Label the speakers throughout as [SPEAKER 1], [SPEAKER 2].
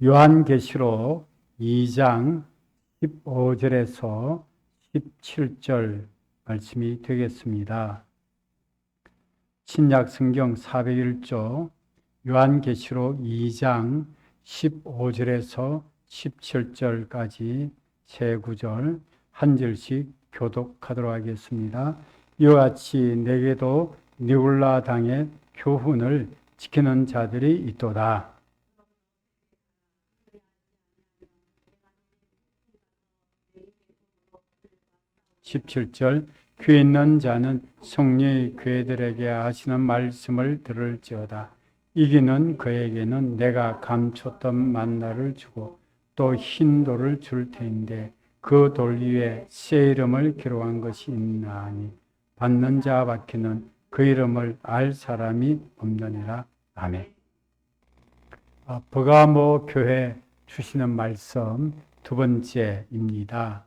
[SPEAKER 1] 요한계시록 2장 15절에서 17절 말씀이 되겠습니다. 신약 성경 401조 요한계시록 2장 15절에서 17절까지 세 구절 한 절씩 교독하도록 하겠습니다. 이와 같이 내게도 니굴라 당의 교훈을 지키는 자들이 있도다. 17절 귀 있는 자는 성령의 교회들에게 하시는 말씀을 들을지어다. 이기는 그에게는 내가 감췄던 만나를 주고 또 흰 돌을 줄 터인데 그 돌 위에 새 이름을 기록한 것이 있나니 받는 자 밖에는 그 이름을 알 사람이 없느니라. 아멘. 버가모 교회 주시는 말씀 두 번째입니다.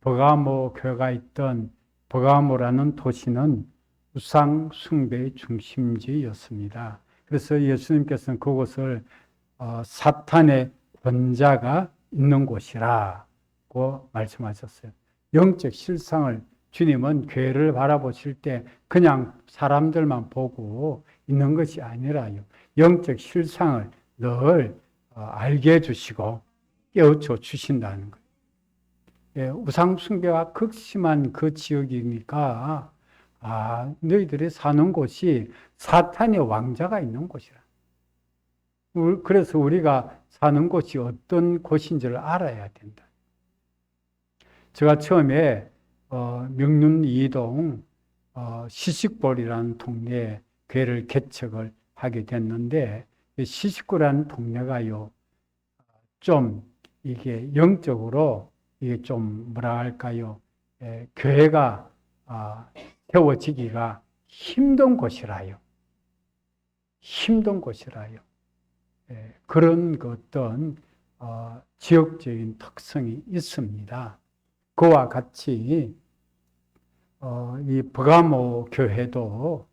[SPEAKER 1] 버가모 교회가 있던 버가모라는 도시는 우상 숭배의 중심지였습니다. 그래서 예수님께서는 그곳을 사탄의 권자가 있는 곳이라고 말씀하셨어요. 영적 실상을 주님은 교회를 바라보실 때 그냥 사람들만 보고 있는 것이 아니라요. 영적 실상을 늘 알게 해주시고 깨우쳐 주신다는 거예요. 예, 우상 숭배가 극심한 그 지역이니까 너희들이 사는 곳이 사탄의 왕자가 있는 곳이라. 그래서 우리가 사는 곳이 어떤 곳인지를 알아야 된다. 제가 처음에 명륜 이동 시식골이라는 동네에 교회를 개척을 하게 됐는데 시식골이라는 동네가요 좀 이게 영적으로 이게 좀 뭐라 할까요? 교회가 세워지기가 힘든 곳이라요. 힘든 곳이라요. 그런 어떤 지역적인 특성이 있습니다. 그와 같이 이 버가모 교회도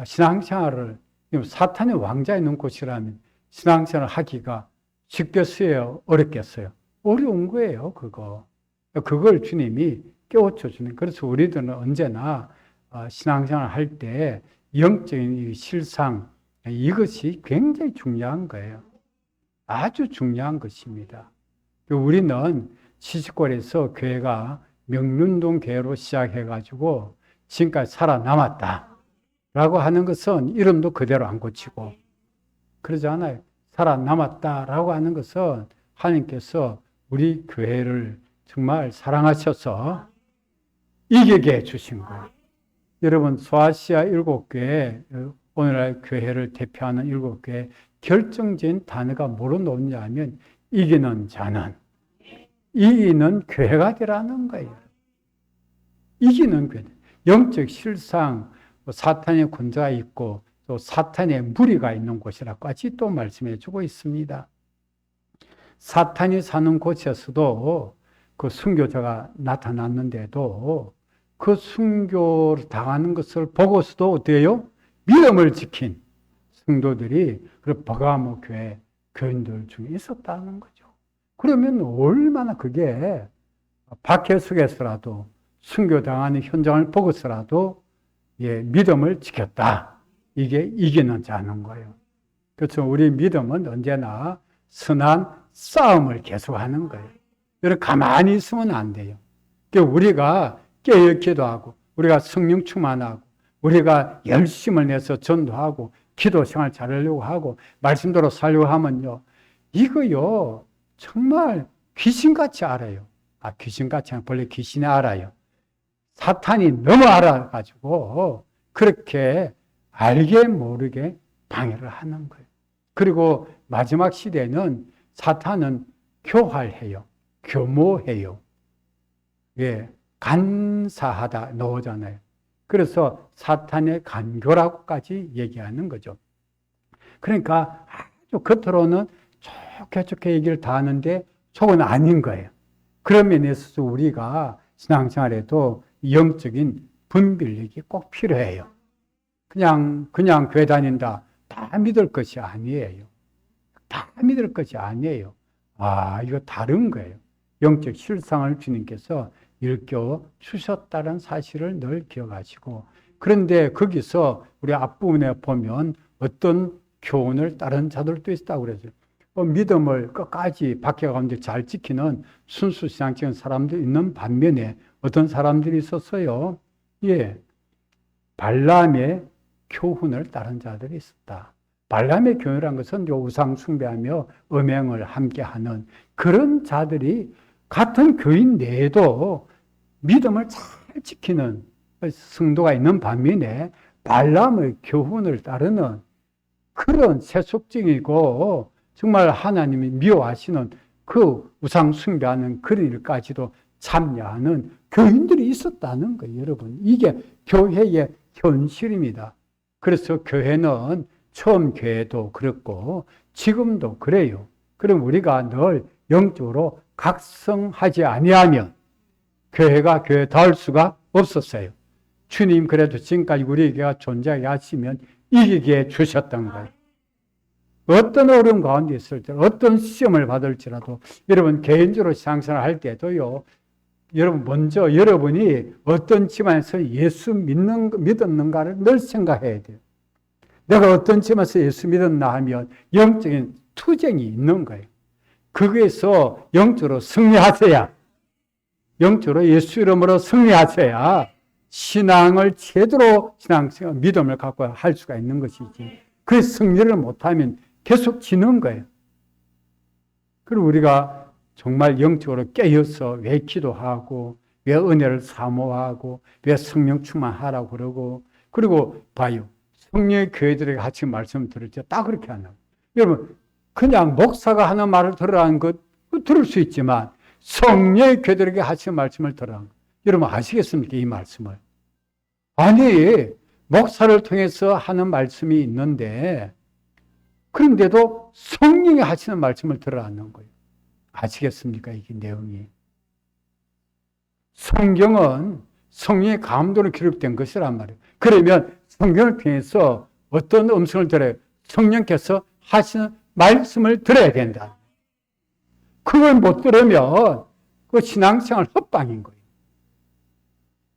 [SPEAKER 1] 신앙생활을 사탄의 왕자 있는 곳이라면 신앙생활을 하기가 쉽겠어요? 어렵겠어요? 어려운 거예요, 그거. 그걸 주님이 깨우쳐 주는. 그래서 우리들은 언제나 신앙생활을 할 때 영적인 이 실상, 이것이 굉장히 중요한 거예요. 아주 중요한 것입니다. 우리는 시식골에서 교회가 명륜동 교회로 시작해가지고 지금까지 살아남았다. 라고 하는 것은 이름도 그대로 안 고치고, 그러지 않아요. 살아남았다라고 하는 것은 하나님께서 우리 교회를 정말 사랑하셔서 이기게 해주신 거예요. 여러분, 소아시아 7교회, 오늘날 교회를 대표하는 7교회 결정적인 단어가 뭐로 나오냐 하면 이기는 자는, 이기는 교회가 되라는 거예요. 이기는 교회. 영적 실상, 사탄의 권자가 있고 또 사탄의 무리가 있는 곳이라고까지 또 말씀해 주고 있습니다. 사탄이 사는 곳에서도 그 순교자가 나타났는데도 그 순교를 당하는 것을 보고서도 어때요? 믿음을 지킨 성도들이 그 버가모 교회 교인들 중에 있었다는 거죠. 그러면 얼마나 그게 박해 속에서라도 순교당하는 현장을 보고서라도 믿음을 지켰다. 이게 이기는 자는 거예요. 그렇죠. 우리 믿음은 언제나 선한 싸움을 계속하는 거예요. 여러분 가만히 있으면 안 돼요. 우리가 깨어있기도 하고 우리가 성령 충만하고 우리가 열심을 내서 전도하고 기도 생활 잘하려고 하고 말씀대로 살려고 하면요. 이거요. 정말 귀신같이 알아요. 귀신같이 아니라 원래 귀신이 알아요. 사탄이 너무 알아가지고 그렇게 알게 모르게 방해를 하는 거예요. 그리고 마지막 시대는 사탄은 교활해요. 교모해요. 간사하다 나오잖아요. 그래서 사탄의 간교라고까지 얘기하는 거죠. 그러니까 아주 겉으로는 좋게 얘기를 다 하는데 속은 아닌 거예요. 그런 면에 있어서 우리가 신앙생활에도 영적인 분별력이 꼭 필요해요. 그냥 교회 다닌다 다 믿을 것이 아니에요. 다 믿을 것이 아니에요. 이거 다른 거예요. 영적 실상을 주님께서 일깨워 주셨다는 사실을 늘 기억하시고, 그런데 거기서 우리 앞부분에 보면 어떤 교훈을 따른 자들도 있다고 그랬어요. 믿음을 끝까지 박해 가운데 잘 지키는 순수 신앙적인 사람도 있는 반면에 어떤 사람들이 있었어요. 발람의 교훈을 따른 자들이 있었다. 발람의 교훈이라는 것은 우상 숭배하며 음행을 함께하는 그런 자들이 같은 교인 내에도 믿음을 잘 지키는 성도가 있는 반면에 발람의 교훈을 따르는 그런 세속적이고 정말 하나님이 미워하시는 그 우상 숭배하는 그런 일까지도 참여하는 교인들이 있었다는 거예요, 여러분. 이게 교회의 현실입니다. 그래서 교회는 처음 교회도 그렇고 지금도 그래요. 그럼 우리가 늘 영적으로 각성하지 아니하면 교회가 교회다울 수가 없었어요. 주님 그래도 지금까지 우리에게 존재하게 하시면 이기게 해 주셨던 거예요. 어떤 어려움 가운데 있을 때, 어떤 시험을 받을지라도 여러분 개인적으로 신앙생활 할 때도요, 여러분 먼저 여러분이 어떤 집안에서 예수 믿었는가를 늘 생각해야 돼요. 내가 어떤 집안에서 예수 믿었나 하면 영적인 투쟁이 있는 거예요. 거기에서 영적으로 승리하셔야, 영적으로 예수 이름으로 승리하셔야 신앙을 제대로 신앙생활 믿음을 갖고 할 수가 있는 것이지. 그 승리를 못하면 계속 지는 거예요. 그리고 우리가 정말 영적으로 깨어서 왜 기도하고, 왜 은혜를 사모하고, 왜 성령 충만하라고 그러고, 그리고 봐요. 성령의 교회들에게 같이 말씀 들을 때 딱 그렇게 한다고. 여러분, 그냥 목사가 하는 말을 들으라는 것, 들을 수 있지만, 성령의 교회들에게 하시는 말씀을 들으라는 것. 여러분 아시겠습니까? 이 말씀을. 아니, 목사를 통해서 하는 말씀이 있는데, 그런데도 성령이 하시는 말씀을 들으라는 거예요. 아시겠습니까? 이게 내용이. 성경은 성령의 감동으로 기록된 것이란 말이에요. 그러면 성경을 통해서 어떤 음성을 들어요? 성령께서 하시는 말씀을 들어야 된다. 그걸 못 들으면 그 신앙생활 헛방인 거예요.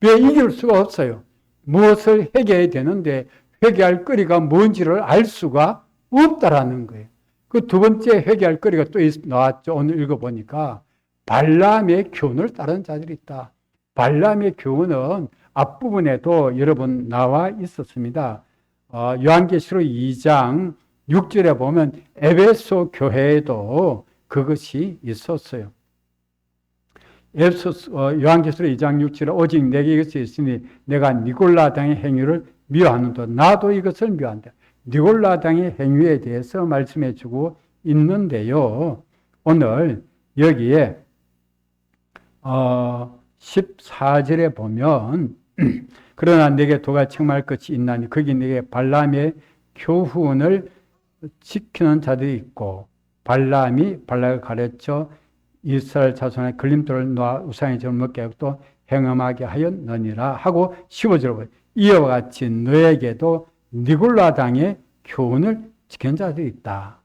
[SPEAKER 1] 왜 이길 수가 없어요? 무엇을 회개해야 되는데 회개할 거리가 뭔지를 알 수가 없다라는 거예요. 그 두 번째 회개할 거리가 또 나왔죠. 오늘 읽어보니까 발람의 교훈을 따른 자들이 있다. 발람의 교훈은 앞부분에도 여러분 나와 있었습니다. 요한계시록 2장 6절에 보면 에베소 교회에도 그것이 있었어요. 요한계시록 2장 6절에 오직 내게 이것이 있으니 내가 니골라당의 행위를 미워하는도 나도 이것을 미워한다. 니골라당의 행위에 대해서 말씀해 주고 있는데요. 오늘 여기에 14절에 보면 그러나 내게 도가 청말 것이 있나니 거기 내게 발람의 교훈을 지키는 자들이 있고 발람이 가르쳐 이스라엘 자손의 걸림돌을 놓아 우상의 점을 먹게 하고 또 행음하게 하였느니라 하고 15절에 보면 이와 같이 너에게도 니골라당의 교훈을 지키는 자들이 있다.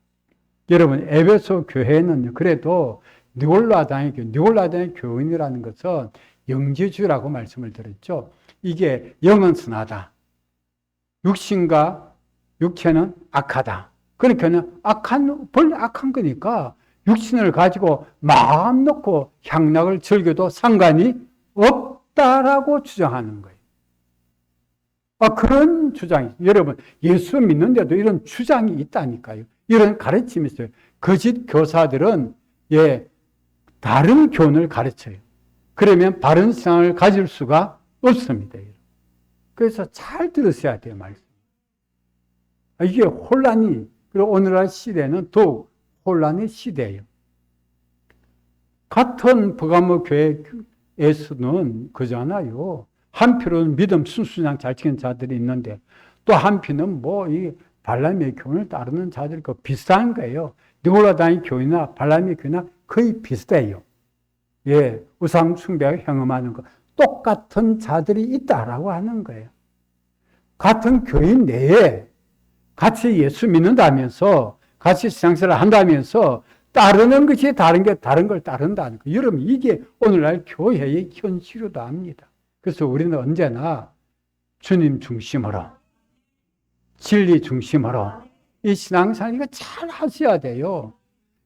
[SPEAKER 1] 여러분 에베소 교회는 그래도 니골라당의 교훈이라는 것은 영지주의라고 말씀을 드렸죠. 이게 영은 선하다. 육체는 악하다. 그러니까 본래 악한 거니까 육신을 가지고 마음 놓고 향락을 즐겨도 상관이 없다라고 주장하는 거예요. 그런 주장이, 여러분, 예수 믿는데도 이런 주장이 있다니까요. 이런 가르침이 있어요. 거짓 교사들은, 다른 교훈을 가르쳐요. 그러면 바른 신앙을 가질 수가 없습니다. 그래서 잘 들으셔야 돼요, 말씀. 이게 혼란이, 그리고 오늘날 시대는 더욱 혼란의 시대예요. 같은 버가모 교회에서는 그잖아요. 한편으로는 믿음 순수장 잘 지키는 자들이 있는데 또 한편은 이 발람의 교훈을 따르는 자들과 비슷한 거예요. 니골라당의 교훈이나 발람의 교훈이나 거의 비슷해요. 우상 숭배하고 행음하는 거 똑같은 자들이 있다라고 하는 거예요. 같은 교인 내에 같이 예수 믿는다면서 같이 신앙생활을 한다면서 따르는 것이 다른 게 다른 걸 따른다는 거. 여러분, 이게 오늘날 교회의 현실이기도 합니다. 그래서 우리는 언제나 주님 중심으로, 진리 중심으로 이 신앙생활 이거 잘 하셔야 돼요.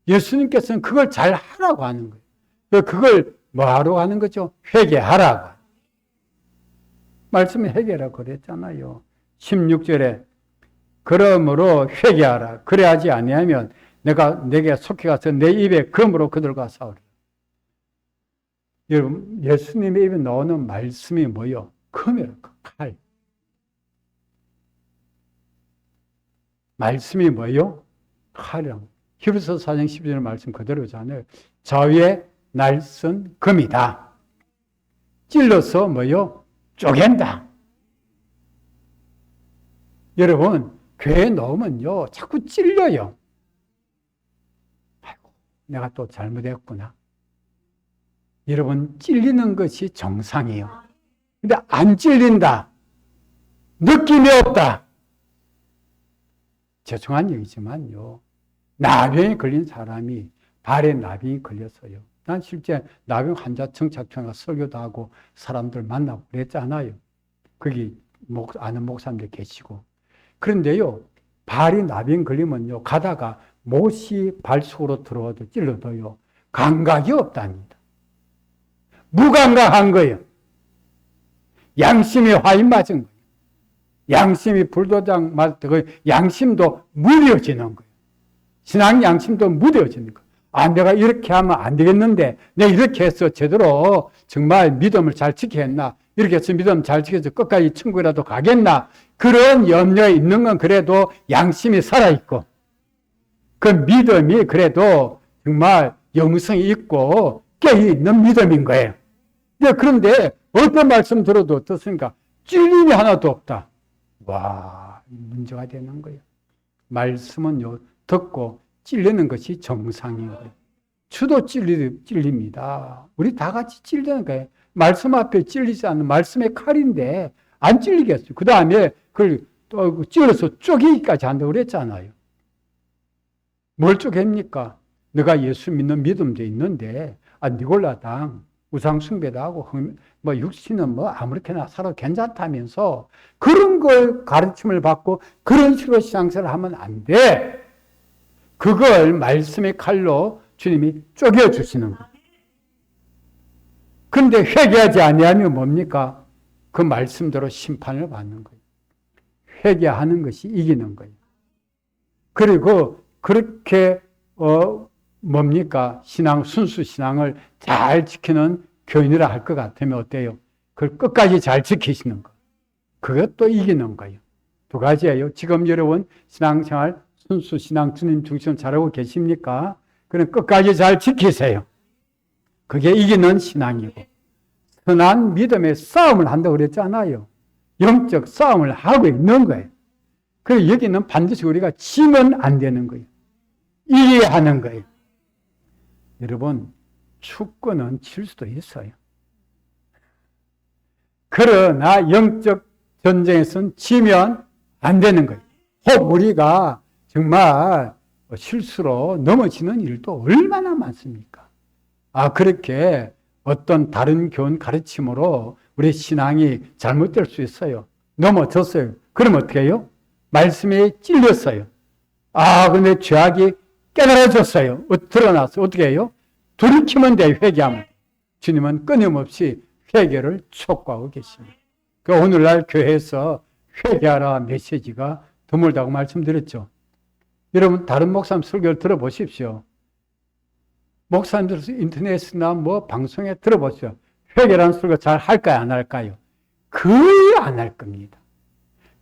[SPEAKER 1] 예수님께서는 그걸 잘 하라고 하는 거예요. 그걸 뭐 하러 하는 거죠? 회개하라고. 말씀에 회개라고 그랬잖아요. 16절에 그러므로 회개하라. 그래야지 아니하면 내게 속해 가서 내 입에 검으로 그들과 싸우리라. 여러분, 예수님의 입에 나오는 말씀이 뭐요? 검이라고, 칼. 말씀이 뭐요? 칼이라고. 히브리서 4장 12절 말씀 그대로잖아요. 좌우에 날선 검이다. 찔러서 뭐요? 쪼갠다. 여러분, 교회에 넣으면요, 자꾸 찔려요. 아이고, 내가 또 잘못했구나. 여러분, 찔리는 것이 정상이에요. 근데 안 찔린다. 느낌이 없다. 죄송한 얘기지만요, 나병에 걸린 사람이 발에 나병이 걸렸어요. 난 실제 나병 환자 청착촌에 설교도 하고 사람들 만나고 그랬잖아요. 거기 아는 목사님들 계시고. 그런데요, 발이 나병 걸리면요, 가다가 못이 발 속으로 들어와도 찔러도요, 감각이 없답니다. 무감각한 거예요. 양심이 화인 맞은 거예요. 양심이 불도장 맞을 때 그 양심도 무뎌지는 거예요. 신앙 양심도 무뎌지는 거예요. 아, 내가 이렇게 하면 안 되겠는데, 내가 이렇게 해서 제대로 정말 믿음을 잘 지켰나? 이렇게 해서 믿음 잘 지켜서 끝까지 천국이라도 가겠나? 그런 염려에 있는 건 그래도 양심이 살아있고, 그 믿음이 그래도 정말 영성이 있고 깨어있는 믿음인 거예요. 그런데 어떤 말씀 들어도 어떻습니까? 찔림이 하나도 없다. 와, 문제가 되는 거예요. 말씀은요, 듣고 찔리는 것이 정상인 거예요. 주도 찔립니다. 우리 다 같이 찔리는 거예요. 말씀 앞에 찔리지 않는 말씀의 칼인데 안 찔리겠어요. 그 다음에 그걸 또 찔러서 쪼개기까지 한다고 그랬잖아요. 뭘 쪼갭니까? 너가 예수 믿는 믿음도 있는데, 니골라당 우상 숭배도 하고 육신은 아무렇게나 살아도 괜찮다면서 그런 걸 가르침을 받고 그런 식으로 신앙생활을 하면 안 돼. 그걸 말씀의 칼로 주님이 쪼개 주시는 거예요. 그런데 회개하지 아니하면 뭡니까? 그 말씀대로 심판을 받는 거예요. 회개하는 것이 이기는 거예요. 그리고 그렇게 뭡니까? 순수 신앙을 잘 지키는 교인이라 할 것 같으면 어때요? 그걸 끝까지 잘 지키시는 거. 그것도 이기는 거예요. 두 가지예요. 지금 여러분 신앙생활, 순수 신앙 주님 중심 잘하고 계십니까? 그럼 끝까지 잘 지키세요. 그게 이기는 신앙이고, 선한 믿음의 싸움을 한다고 그랬잖아요. 영적 싸움을 하고 있는 거예요. 그래서 여기는 반드시 우리가 지면 안 되는 거예요. 이겨야 하는 거예요. 여러분, 축구는 질 수도 있어요. 그러나 영적 전쟁에서는 지면 안 되는 거예요. 혹 우리가 정말 실수로 넘어지는 일도 얼마나 많습니까? 그렇게 어떤 다른 교훈 가르침으로 우리 신앙이 잘못될 수 있어요. 넘어졌어요. 그럼 어떻게 해요? 말씀에 찔렸어요. 근데 죄악이 깨달아졌어요. 드러났어요. 어떻게 해요? 돌이키면 돼요. 회개하면. 주님은 끊임없이 회개를 촉구하고 계십니다. 오늘날 교회에서 회개하라 메시지가 드물다고 말씀드렸죠. 여러분, 다른 목사님 설교를 들어보십시오. 목사님들 인터넷이나 방송에 들어보십시오. 회개라는 설교 잘 할까요? 안 할까요? 거의 안 할 겁니다.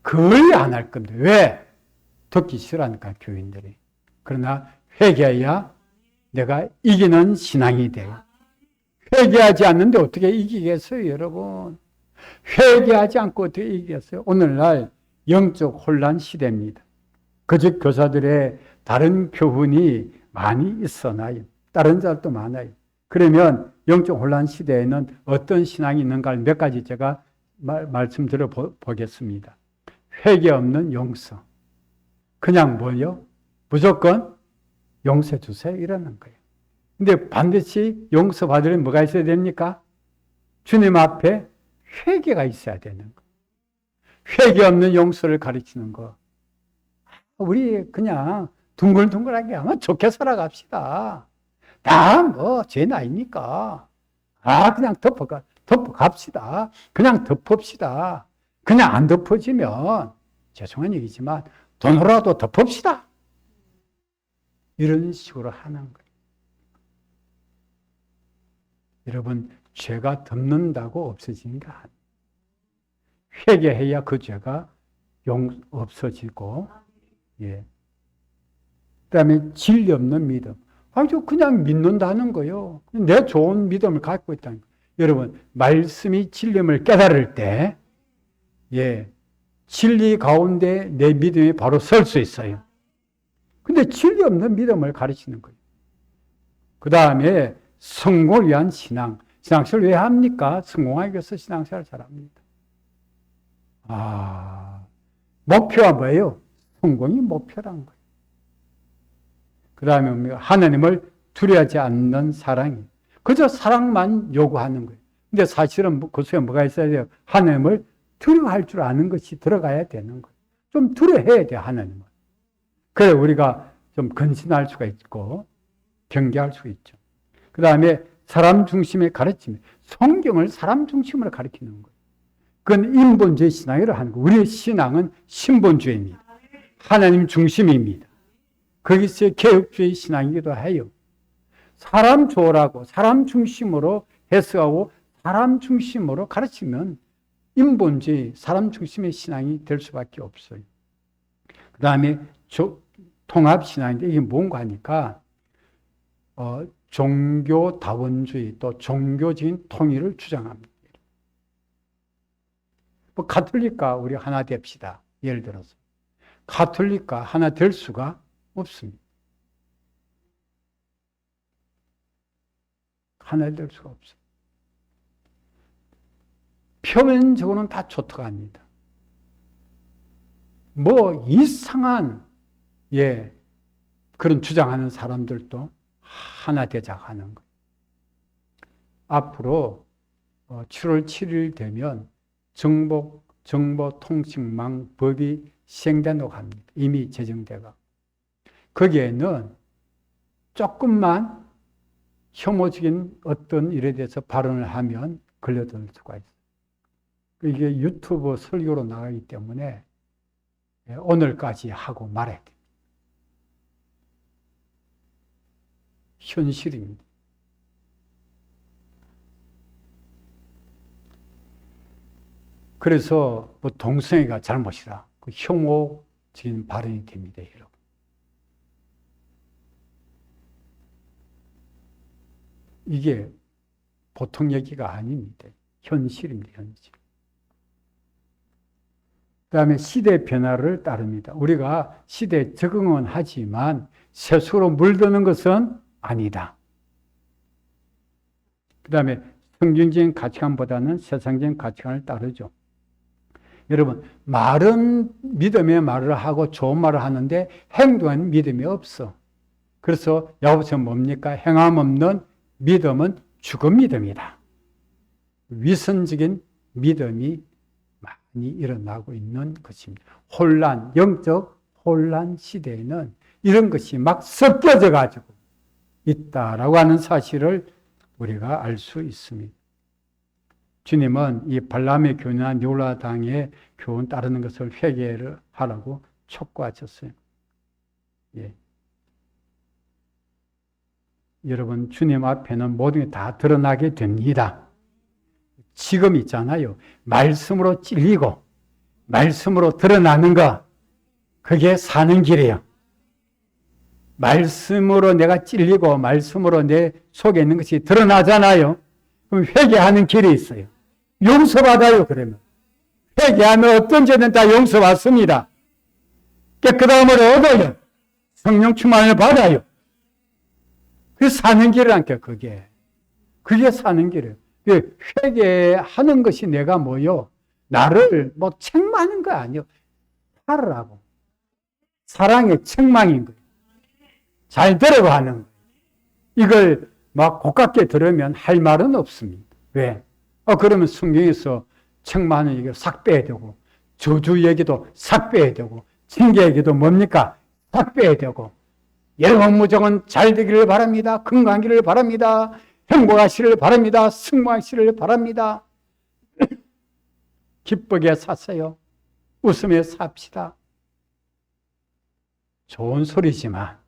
[SPEAKER 1] 거의 안 할 겁니다. 왜? 듣기 싫어하니까, 교인들이. 그러나 회개해야 내가 이기는 신앙이 돼요. 회개하지 않는데 어떻게 이기겠어요, 여러분? 회개하지 않고 어떻게 이기겠어요? 오늘날 영적 혼란 시대입니다. 거짓 교사들의 다른 교훈이 많이 있어나요. 다른 자들도 많아요. 그러면 영적 혼란 시대에는 어떤 신앙이 있는가를 몇 가지 제가 말씀드려 보겠습니다. 회개 없는 영성. 그냥 뭐요? 무조건 용서해 주세요. 이러는 거예요. 근데 반드시 용서받으려면 뭐가 있어야 됩니까? 주님 앞에 회개가 있어야 되는 거예요. 회개 없는 용서를 가르치는 거. 우리 그냥 둥글둥글하게 하면 좋게 살아갑시다. 다 뭐 제 나이니까. 그냥 덮어갑시다. 그냥 덮읍시다. 그냥 안 덮어지면 죄송한 얘기지만 돈으로라도 덮읍시다. 이런 식으로 하는 거예요. 여러분, 죄가 덮는다고 없어지는 게 아니에요. 회개해야 그 죄가 없어지고, 예. 그 다음에 진리 없는 믿음. 아주 그냥 믿는다는 거예요. 내 좋은 믿음을 갖고 있다는 거예요. 여러분, 말씀이 진리임을 깨달을 때, 예, 진리 가운데 내 믿음이 바로 설 수 있어요. 근데 진리 없는 믿음을 가르치는 거예요. 그 다음에 성공을 위한 신앙. 신앙생활을 왜 합니까? 성공하기 위해서 신앙생활을 잘합니다. 목표가 뭐예요? 성공이 목표란 거예요. 그 다음에 하나님을 두려워하지 않는 사랑이. 그저 사랑만 요구하는 거예요. 근데 사실은 그 속에 뭐가 있어야 돼요? 하나님을 두려워할 줄 아는 것이 들어가야 되는 거예요. 좀 두려워해야 돼요, 하나님을. 그래 우리가 좀 근신할 수가 있고 경계할 수 있죠. 그 다음에 사람 중심의 가르침. 성경을 사람 중심으로 가르치는 거예요. 그건 인본주의 신앙이라 하는 거예요. 우리의 신앙은 신본주의입니다. 하나님 중심입니다. 거기서 개혁주의 신앙이기도 해요. 사람 좋으라고 사람 중심으로 해석하고 사람 중심으로 가르치면 인본주의, 사람 중심의 신앙이 될 수밖에 없어요. 그 다음에 통합신앙인데 이게 뭔가 하니까 종교다원주의 또 종교적인 통일을 주장합니다. 뭐 가톨릭과 우리 하나 됩시다. 예를 들어서 가톨릭과 하나 될 수가 없습니다. 하나 될 수가 없어요. 표면적으로는 다 좋다고 합니다. 뭐 이상한 그런 주장하는 사람들도 하나 되자고 하는 거예요. 앞으로 7월 7일 되면 정보통신망법이 시행된다고 합니다. 이미 제정되고. 거기에는 조금만 혐오적인 어떤 일에 대해서 발언을 하면 걸려들 수가 있어요. 이게 유튜브 설교로 나가기 때문에 오늘까지 하고 말아야 돼요. 현실입니다. 그래서 뭐 동성애가 잘못이다. 그 혐오적인 발언이 됩니다, 여러분. 이게 보통 얘기가 아닙니다. 현실입니다, 현실. 그 다음에 시대 변화를 따릅니다. 우리가 시대에 적응은 하지만 세속으로 물드는 것은 아니다. 그 다음에 성경적인 가치관보다는 세상적인 가치관을 따르죠. 여러분, 말은 믿음의 말을 하고 좋은 말을 하는데 행동에는 믿음이 없어. 그래서 야고보서 뭡니까? 행함 없는 믿음은 죽은 믿음이다. 위선적인 믿음이 많이 일어나고 있는 것입니다. 영적 혼란 시대에는 이런 것이 막 섞여져 가지고 있다라고 하는 사실을 우리가 알 수 있습니다. 주님은 이 발람의 교훈이나 느울라당의 교훈 따르는 것을 회개를 하라고 촉구하셨어요. 여러분, 주님 앞에는 모든 게 다 드러나게 됩니다. 지금 있잖아요. 말씀으로 찔리고 말씀으로 드러나는 거, 그게 사는 길이에요. 말씀으로 내가 찔리고 말씀으로 내 속에 있는 것이 드러나잖아요. 그럼 회개하는 길이 있어요. 용서받아요, 그러면. 회개하면 어떤 죄는 다 용서받습니다. 깨끗함을 얻어요. 성령 충만을 받아요. 그 사는 길이라니까, 그게. 그게 사는 길이에요. 회개하는 것이 내가 뭐요? 나를 책망하는 거 아니에요. 팔으라고. 사랑의 책망인 거예요. 잘 들으라고 하는 거예요. 이걸 막 고깝게 들으면 할 말은 없습니다. 왜? 그러면 성경에서 책망하는 얘기를 싹 빼야 되고, 저주 얘기도 싹 빼야 되고, 징계 얘기도 뭡니까? 싹 빼야 되고, 여러분 무조건 잘 되기를 바랍니다. 건강하기를 바랍니다. 행복하시기를 바랍니다. 승무하시기를 바랍니다. 기쁘게 사세요. 웃으며 삽시다. 좋은 소리지만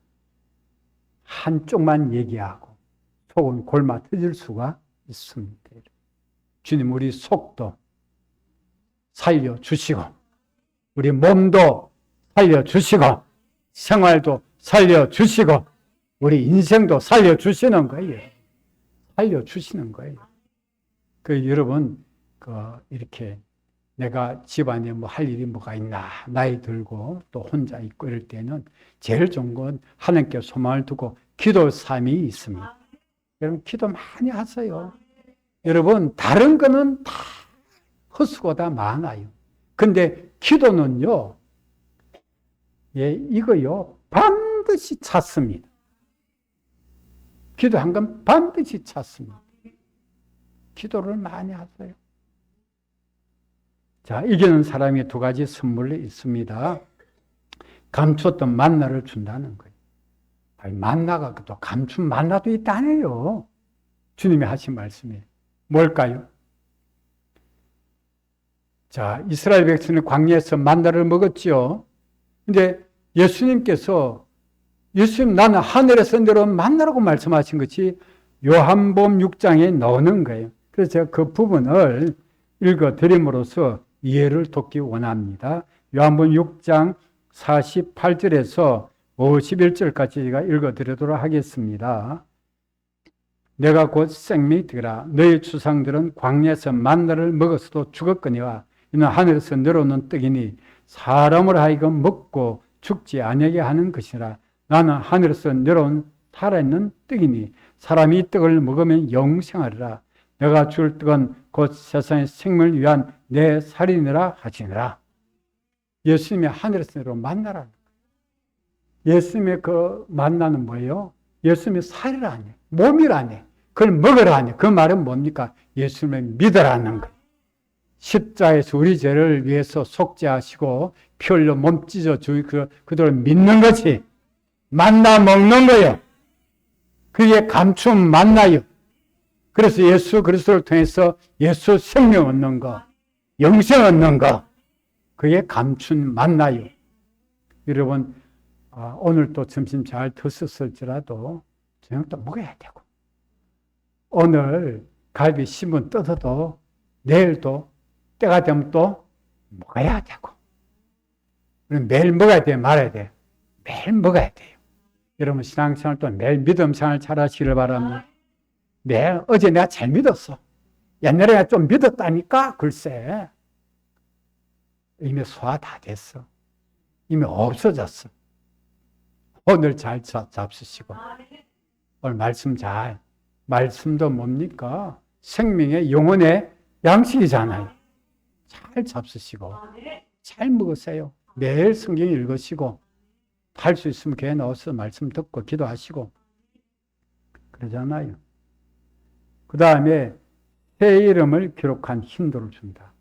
[SPEAKER 1] 한쪽만 얘기하고 속은 골마 터질 수가 있습니다. 주님 우리 속도 살려주시고 우리 몸도 살려주시고 생활도 살려주시고 우리 인생도 살려주시는 거예요. 살려주시는 거예요. 여러분 이렇게 내가 집안에 뭐 할 일이 뭐가 있나 나이 들고 또 혼자 있고 이럴 때는 제일 좋은 건 하나님께 소망을 두고 기도 삶이 있습니다. 여러분 기도 많이 하세요. 여러분 다른 거는 다 헛수고 다 많아요. 근데 기도는요, 이거요 반드시 찾습니다. 기도한 건 반드시 찾습니다. 기도를 많이 하세요. 자, 이기는 사람이 두 가지 선물이 있습니다. 감추었던 만나를 준다는 거예요. 만나가 또 감춘 만나도 있다네요. 주님이 하신 말씀이 뭘까요? 자, 이스라엘 백성은 광야에서 만나를 먹었지요. 근데 예수님 나는 하늘에서 내려온 만나라고 말씀하신 것이 요한복음 6장에 나오는 거예요. 그래서 제가 그 부분을 읽어드림으로써 이해를 돕기 원합니다. 요한복음 6장 48절에서 51절까지 제가 읽어드리도록 하겠습니다. 내가 곧 생명이 되라. 너희 주상들은 광야에서 만나를 먹었어도 죽었거니와 이는 하늘에서 내려오는 떡이니 사람을 하여금 먹고 죽지 아니하게 하는 것이라. 나는 하늘에서 내려온 살아있는 떡이니 사람이 이 떡을 먹으면 영생하리라. 내가 줄 떡은 곧 세상의 생명을 위한 내 살이니라 하시니라. 예수님이 하늘에서 내려온 만나라는 거예요. 예수님의 그 만나는 뭐예요? 예수님의 살이라니, 몸이라니, 그걸 먹으라니. 그 말은 뭡니까? 예수님을 믿으라는 거예요. 십자에서 우리 죄를 위해서 속죄하시고 피 흘려 몸 찢어 주고 그들을 믿는 것이 만나 먹는 거예요. 그게 감춤 만나요. 그래서 예수 그리스도를 통해서 예수 생명 얻는 거, 영생 얻는 거, 그게 감춘 만나요. 여러분, 오늘 또 점심 잘 드셨을지라도 저녁 또 먹어야 되고, 오늘 갈비 신문 뜯어도 내일도 때가 되면 또 먹어야 되고, 매일 먹어야 돼, 말아야 돼. 매일 먹어야 돼요. 여러분 신앙생활 또 매일 믿음생활 잘 하시길 바랍니다. 매일 어제 내가 잘 믿었어. 옛날에 내가 좀 믿었다니까? 글쎄. 이미 소화 다 됐어. 이미 없어졌어. 오늘 잘 잡수시고 오늘 말씀도 뭡니까? 생명의 영혼의 양식이잖아요. 잘 잡수시고 잘 먹으세요. 매일 성경 읽으시고 할 수 있으면 교회 나와서 말씀 듣고 기도하시고 그러잖아요. 그 다음에 새 이름을 기록한 힘도를 준다.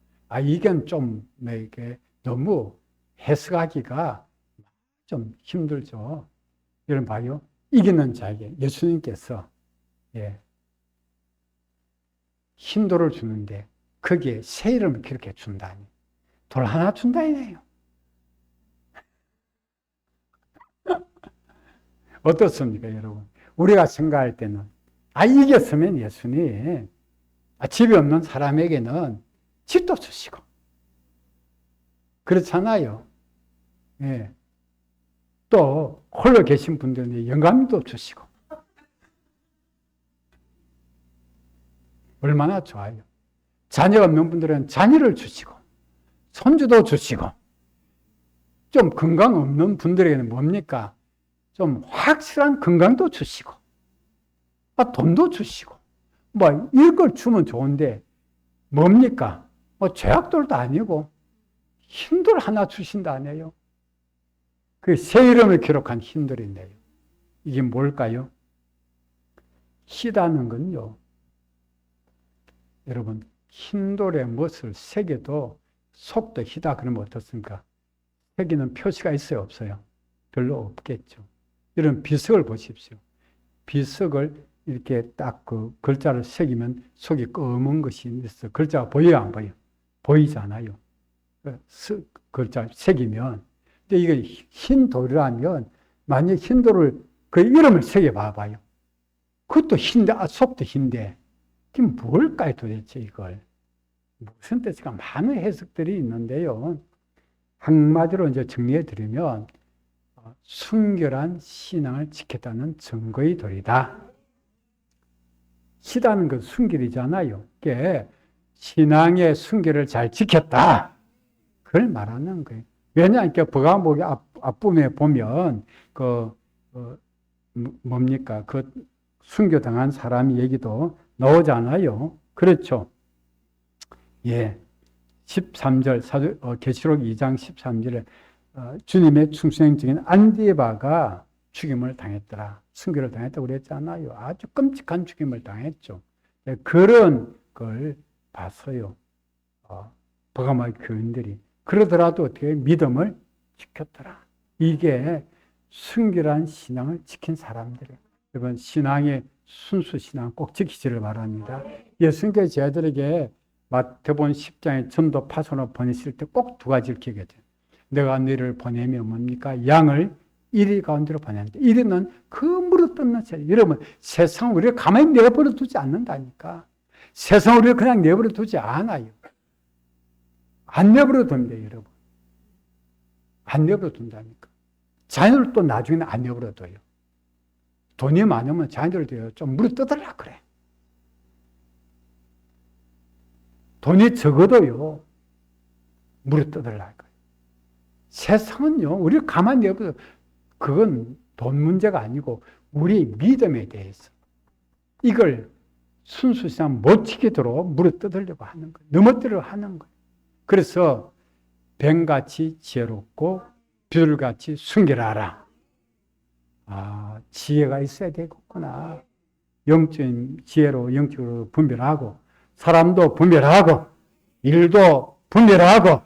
[SPEAKER 1] 이건 좀 이게 너무 해석하기가 좀 힘들죠. 여러분 봐요. 이기는 자에게 예수님께서 힘도를 주는데 거기에 새 이름을 기록해 준다니. 돌 하나 준다 이네요. 어떻습니까, 여러분? 우리가 생각할 때는 이겼으면 예수님 집이 없는 사람에게는 집도 주시고 그렇잖아요. 예. 또 홀로 계신 분들은 영감도 주시고 얼마나 좋아요. 자녀 없는 분들은 자녀를 주시고 손주도 주시고 좀 건강 없는 분들에게는 뭡니까? 좀 확실한 건강도 주시고 돈도 주시고 이걸 주면 좋은데 뭡니까? 죄악돌도 아니고 힘들 하나 주신다 아니에요. 그 새 이름을 기록한 힘들인데요. 이게 뭘까요? 희다는 건요, 여러분, 흰 돌에 무엇을 새겨도 속도 희다 그러면 어떻습니까? 새기는 표시가 있어요, 없어요? 별로 없겠죠. 이런 비석을 보십시오. 비석을 이렇게 딱 그 글자를 새기면 속에 검은 것이 있어. 글자가 보여요, 안 보여요? 보이잖아요. 글자 새기면. 근데 이게 흰 돌이라면, 만약 흰 돌을 그 이름을 새겨봐봐요. 그것도 흰데, 속도 흰데. 이게 뭘까요, 도대체 이걸? 무슨 뜻일까? 많은 해석들이 있는데요. 한마디로 이제 정리해 드리면, 순결한 신앙을 지켰다는 증거의 돌이다. 희다는 건 순결이잖아요. 이게 신앙의 순결을 잘 지켰다. 그걸 말하는 거예요. 왜냐하면 버가목의 앞부분에 보면 뭡니까? 그 순교당한 사람 얘기도 나오잖아요. 그렇죠? 예. 13절, 계시록 2장 13절에 주님의 충성적인 안디바가 죽임을 당했더라. 순교를 당했다고 그랬잖아요. 아주 끔찍한 죽임을 당했죠. 그런 걸 봤어요. 버가모의 교인들이. 그러더라도 어떻게 믿음을 지켰더라. 이게 순결한 신앙을 지킨 사람들이에요. 여러분, 신앙의 순수 신앙 꼭 지키시를 바랍니다. 예수님께서 저희들에게 마태복음 10장에 전도 파송을 보내실 때 꼭 두 가지를 기억해야 돼요. 내가 너희를 보내면 뭡니까? 양을 이리 가운데로 보내는데, 이리는 그 물어뜯는 새. 여러분, 세상을 우리가 가만히 내버려 두지 않는다니까. 세상을 우리가 그냥 내버려 두지 않아요. 안 내버려 둡니다, 여러분. 안 내버려 둔다니까. 자녀를 또 나중에는 안 내버려 둬요. 돈이 많으면 자녀들 좀 물어뜯으려고 그래. 돈이 적어도요, 물어뜯으려고 그래. 세상은요, 우리가 가만히 내버려, 그건 돈 문제가 아니고 우리 믿음에 대해서 이걸 순수신앙 못 지키도록 물어뜯으려고 하는 거예요. 넘어뜨리려고 하는 거예요. 그래서 뱀같이 지혜롭고 귤같이 순결하라. 지혜가 있어야 되겠구나. 영적인 지혜로 영적으로 분별하고, 사람도 분별하고, 일도 분별하고,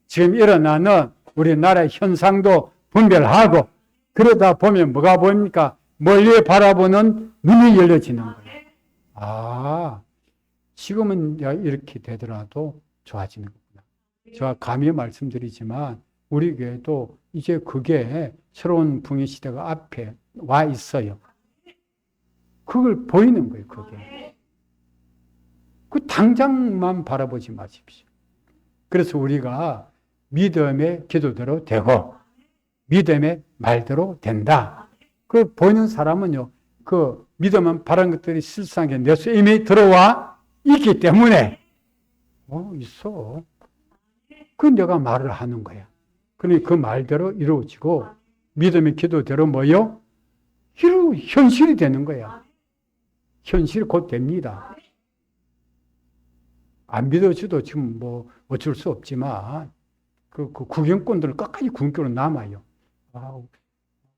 [SPEAKER 1] 지금 일어나는 우리나라의 현상도 분별하고, 그러다 보면 뭐가 보입니까? 멀리 바라보는 눈이 열려지는 거예요. 지금은 이렇게 되더라도 좋아지는 거구나. 제가 감히 말씀드리지만 우리 교회도 이제 그게 새로운 붕의 시대가 앞에 와 있어요. 그걸 보이는 거예요, 그게. 그 당장만 바라보지 마십시오. 그래서 우리가 믿음의 기도대로 되고 믿음의 말대로 된다. 그 보이는 사람은요, 그 믿음은 바른 것들이 실상에 내 속에 이미 들어와 있기 때문에 있어. 그 내가 말을 하는 거야. 그러니 그 말대로 이루어지고 믿음의 기도대로 뭐요? 현실이 되는 거야. 현실이 곧 됩니다. 안 믿어져도 지금 뭐 어쩔 수 없지만 그 구경꾼들은 끝까지 구경꾼으로 남아요.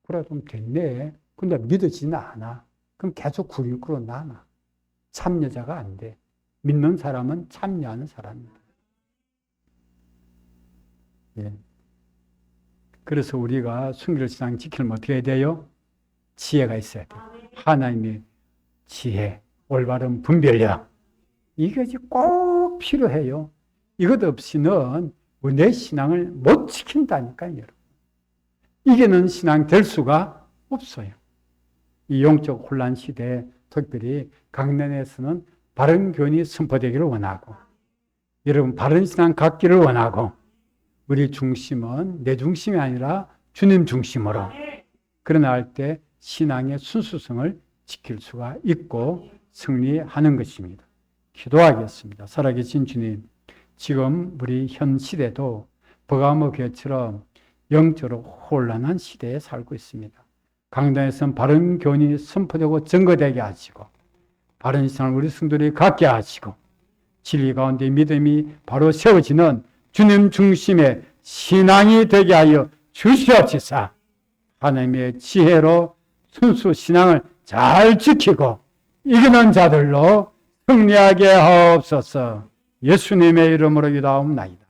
[SPEAKER 1] 그래 좀 됐네. 근데 믿어지는 않아. 그럼 계속 구경꾼으로 남아. 참여자가 안 돼. 믿는 사람은 참여하는 사람입니다. 예. 그래서 우리가 순결신앙 지키려면 어떻게 해야 돼요? 지혜가 있어야 돼요. 하나님의 지혜, 올바른 분별력. 이것이 꼭 필요해요. 이것 없이는 내 신앙을 못 지킨다니까요, 여러분. 이기는 신앙 될 수가 없어요. 이 영적 혼란 시대에 특별히 강단에서는 바른 교훈이 선포되기를 원하고, 여러분 바른 신앙 갖기를 원하고, 우리 중심은 내 중심이 아니라 주님 중심으로 그러나 할 때 신앙의 순수성을 지킬 수가 있고 승리하는 것입니다. 기도하겠습니다. 살아계신 주님, 지금 우리 현 시대도 버가모 교회처럼 영적으로 혼란한 시대에 살고 있습니다. 강단에서는 바른 교훈이 선포되고 증거되게 하시고, 바른 신앙을 우리 성도들이 갖게 하시고, 진리 가운데 믿음이 바로 세워지는 주님 중심의 신앙이 되게 하여 주시옵소서. 하나님의 지혜로 순수 신앙을 잘 지키고 이기는 자들로 승리하게 하옵소서. 예수님의 이름으로 기도하옵나이다.